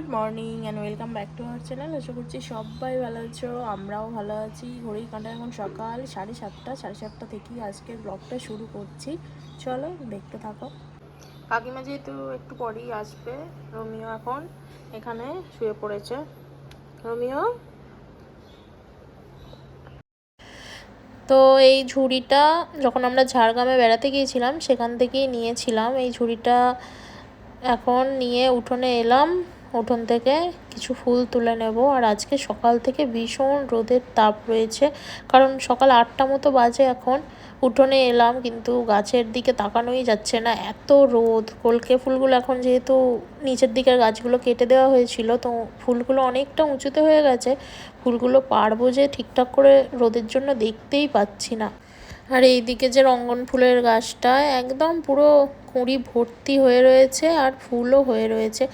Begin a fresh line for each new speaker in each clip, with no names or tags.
Good morning and welcome back to our channel. আশা করছি সবাই ভালো আছো, আমরাও ভালো আছি। ঘড়ির কাঁটা এখন সকাল 7:30, 7:30 থেকেই আজকের ব্লগটা শুরু করছি। চলো দেখতে থাকো। কাকিমা যেহেতু একটু পরেই আসবে, রোমিও এখন এখানে শুয়ে পড়েছে। রোমিও, তো এই ঝুড়িটা যখন আমরা ঝাড়গ্রামে বেড়াতে গিয়েছিলাম সেখান থেকেই নিয়েছিলাম। এই ঝুড়িটা এখন নিয়ে উঠোনে এলাম। উঠোন থেকে কিছু ফুল তুলে নেব। আর আজকে সকাল থেকে ভীষণ রোদের তাপ রয়েছে, কারণ সকাল 8টা মতো বাজে এখন। উঠোনে এলাম কিন্তু গাছের দিকে তাকানোই যাচ্ছে না, এত রোদ। কলকে ফুলগুলো এখন যেহেতু নিচের দিকের গাছগুলো কেটে দেওয়া হয়েছিল, তো ফুলগুলো অনেকটা উঁচুতে হয়ে গেছে। ফুলগুলো পারবো যে ঠিকঠাক করে রোদের জন্য দেখতেই পাচ্ছি না। আর এইদিকে যে রঙ্গন ফুলের গাছটা একদম পুরো কুঁড়ি ভর্তি হয়ে রয়েছে আর ফুলও হয়ে রয়েছে।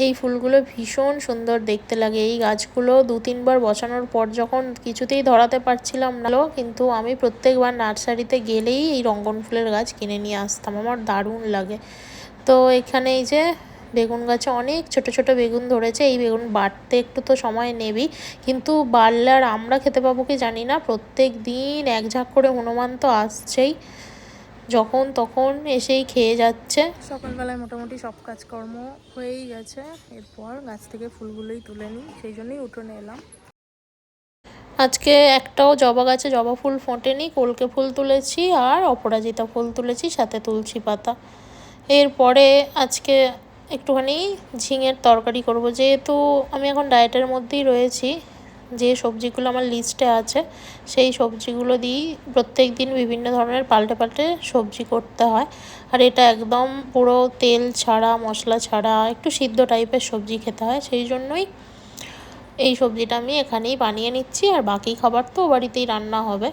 এই ফুলগুলো ভীষণ সুন্দর দেখতে লাগে। এই গাছগুলো 2-3বার বসানোর পর যখন কিছুতেই ধরাতে পারছিলাম না, কিন্তু আমি প্রত্যেকবার নার্সারিতে গেলেই এই রঙ্গন ফুলের গাছ কিনে নিয়ে আসতাম, আমার দারুণ লাগে। তো এখানে এই যে বেগুন গাছে অনেক ছোট ছোট বেগুন ধরেছে। এই বেগুন বাড়তে একটু তো সময় নেবেই, কিন্তু বাড়লে আর আমরা খেতে পাবো কি জানি না। প্রত্যেক দিন এক ঝাঁক করে হনুমান তো আসছেই, যখন তখন এসেই খেয়ে যাচ্ছে। সকালবেলায় মোটামুটি সব কাজকর্ম হয়েই গেছে। এরপর গাছ থেকে ফুলগুলোই তুলে নিই, সেই জন্যই উঠোনে এলাম। আজকে একটাও জবা গাছে জবা ফুল ফোটেনি। কলকে ফুল তুলেছি আর অপরাজিতা ফুল তুলেছি, সাথে তুলসী পাতা। এরপরে আজকে একটুখানি ঝিঙের তরকারি করব। যেহেতু আমি এখন ডায়েটের মধ্যেই রয়েছি, যে সবজিগুলো আমার লিস্টে আছে সেই সবজিগুলো দিয়েই প্রত্যেক দিন বিভিন্ন ধরনের পাল্টে পাল্টে সবজি করতে হয়। আর এটা একদম পুরো তেল ছাড়া, মশলা ছাড়া, একটু সিদ্ধ টাইপের সবজি খেতে হয়। সেই জন্যই এই সবজিটা আমি এখানেই বানিয়ে নিচ্ছি, আর বাকি খাবার তো বাড়িতেই রান্না হবে।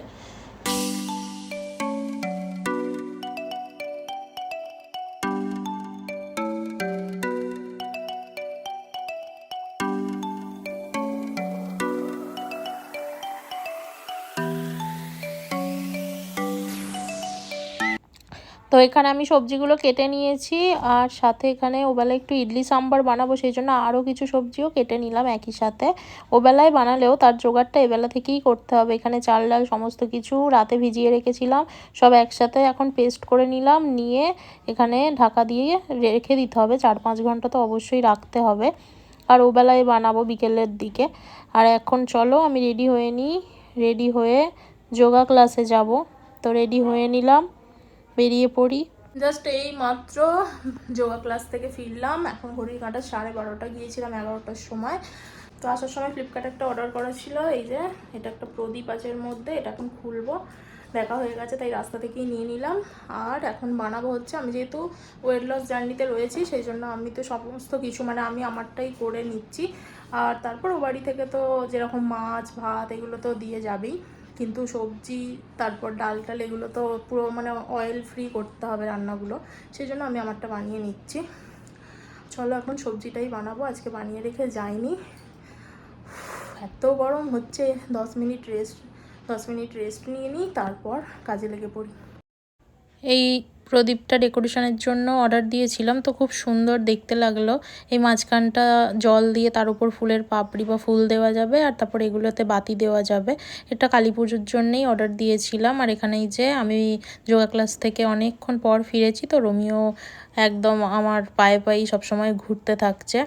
তো এখানে আমি সবজিগুলো কেটে নিয়েছি, আর সাথে এখানে ওবেলা একটু ইডলি সাম্বার বানাবো, সেই জন্য আরও কিছু সবজিও কেটে নিলাম একই সাথে। ওবেলায় বানালেও তার জোগাড়টা এবেলা থেকেই করতে হবে। এখানে চাল ডাল সমস্ত কিছু রাতে ভিজিয়ে রেখেছিলাম, সব একসাথে এখন পেস্ট করে নিলাম। নিয়ে এখানে ঢাকা দিয়ে রেখে দিতে হবে, 4-5 ঘন্টা তো অবশ্যই রাখতে হবে। আর ওবেলায় বানাবো বিকেলের দিকে। আর এখন চলো আমি রেডি হয়ে নিই। রেডি হয়ে যোগা ক্লাসে যাব। তো রেডি হয়ে নিলাম, বেরিয়ে পড়ি। জাস্ট এই মাত্র যোগা ক্লাস থেকে ফিরলাম। এখন ঘড়ির কাঁটা 12:30, গিয়েছিলাম 11টার সময়। তো আসার সময় ফ্লিপকার্টে একটা অর্ডার করা ছিল। এই যে এটা একটা প্রদীপ আছে এর মধ্যে, এটা এখন খুলবো। দেখা হয়ে গেছে তাই রাস্তা থেকেই নিয়ে নিলাম। আর এখন বানাবো হচ্ছে, আমি যেহেতু ওয়েট লস জার্নিতে রয়েছি সেই জন্য আমি তো সমস্ত কিছু মানে আমি আমারটাই করে নিচ্ছি। আর তারপর ও বাড়ি থেকে তো যেরকম মাছ ভাত এগুলো তো দিয়ে যাবেই, কিন্তু সবজি তারপর ডাল টাল এগুলো তো পুরো মানে অয়েল ফ্রি করতে হবে রান্নাগুলো, সেই জন্য আমি আমারটা বানিয়ে নিচ্ছি। চলো এখন সবজিটাই বানাবো, আজকে বানিয়ে রেখে যাইনি। এত গরম হচ্ছে, 10 মিনিট রেস্ট নিয়ে নিই, তারপর কাজে লেগে পড়ি। এই প্রদীপটা ডেকোরেশনের জন্য অর্ডার দিয়েছিলাম, তো খুব সুন্দর দেখতে লাগলো। এই মাঝখানটা জল দিয়ে তার উপর ফুলের পাপড়ি বা ফুল দেওয়া যাবে, আর তারপর এগুলোতে বাতি দেওয়া যাবে। এটা কালী পুজোর জন্যেই অর্ডার দিয়েছিলাম। আর এখানেই যে আমি যোগা ক্লাস থেকে অনেকক্ষণ পর ফিরেছি, তো রোমিও একদম আমার পায়ে পায়েই সবসময় ঘুরতে থাকছে।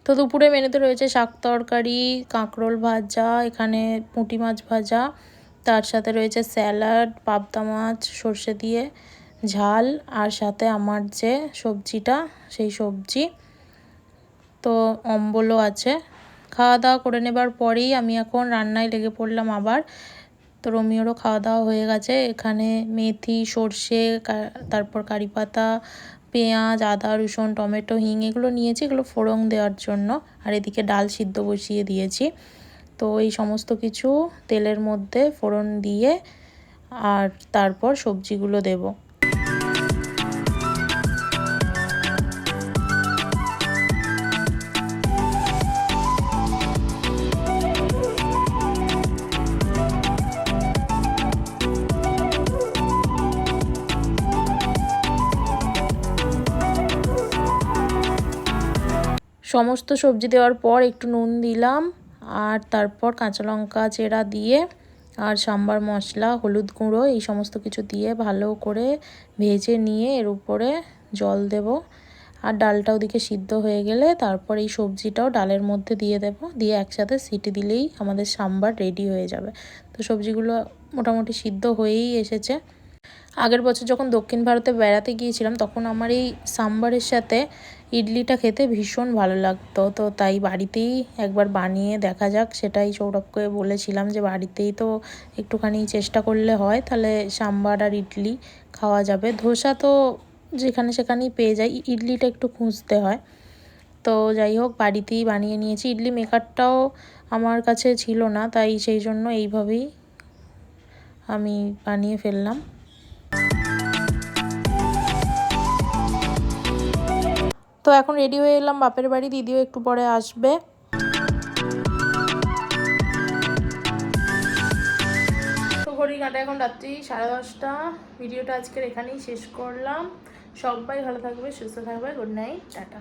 তো দুপুরে মেনুতে রয়েছে শাক তরকারি, কাঁকরোল ভাজা, এখানে পুঁটি মাছ ভাজা, তার সাথে রয়েছে স্যালাড, পাবদা মাছ সর্ষে দিয়ে ঝাল, আর সাথে আমার যে সবজিটা সেই সবজি, তো অম্বলও আছে। খাওয়া দাওয়া করে নেবার পরেই আমি এখন রান্নায় লেগে পড়লাম আবার। তো রোমিওরও খাওয়া দাওয়া হয়ে গেছে। এখানে মেথি, সর্ষে, তারপর কারি পাতা, পেঁয়াজ, আদা, রসুন, টমেটো, হিং এগুলো নিয়েছি, এগুলো ফোড়ন দেওয়ার জন্য। আর এদিকে ডাল সিদ্ধ বসিয়ে দিয়েছি। তো এই সমস্ত কিছু তেলের মধ্যে ফোড়ন দিয়ে আর তারপর সবজিগুলো দেব। সমস্ত সবজি দেওয়ার পর একটু নুন দিলাম, আর তারপর কাঁচা লঙ্কা চেরা দিয়ে আর সাম্বার মশলা, হলুদ গুঁড়ো এই সমস্ত কিছু দিয়ে ভালো করে ভেজে নিয়ে এর উপরে জল দেব। আর ডালটা ওদিকে সিদ্ধ হয়ে গেলে তারপর এই সবজিটাও ডালের মধ্যে দিয়ে দেব, দিয়ে একসাথে সিটি দিলেই আমাদের সাম্বার রেডি হয়ে যাবে। তো সবজিগুলো মোটামুটি সিদ্ধ হয়েই এসেছে। আগের বছর যখন দক্ষিণ ভারতে বেড়াতে গিয়েছিলাম তখন আমার এই সাম্বারের সাথে ইডলিটা খেতে ভীষণ ভালো লাগতো। তো তাই বাড়িতেই একবার বানিয়ে দেখা যাক, সেটাই সৌরভকে বলেছিলাম যে বাড়িতেই তো একটুখানি চেষ্টা করলে হয়, তাহলে সাম্বার আর ইডলি খাওয়া যাবে। ধোসা তো যেখানে সেখানেই পেয়ে যাই, ইডলিটা একটু খুঁজতে হয়। তো যাই হোক, বাড়িতেই বানিয়ে নিয়েছি। ইডলি মেকারটাও আমার কাছে ছিল না, তাই সেই জন্য এইভাবেই আমি বানিয়ে ফেললাম। তো এখন রেডি হয়ে এলাম বাপের বাড়ি, দিদিও একটু পরে আসবে। তো ঘড়ি কাটা এখন রাত্রি 10:30। ভিডিওটা আজকের এখানেই শেষ করলাম। সবাই ভালো থাকবে, সুস্থ থাকবে। Good night, tata.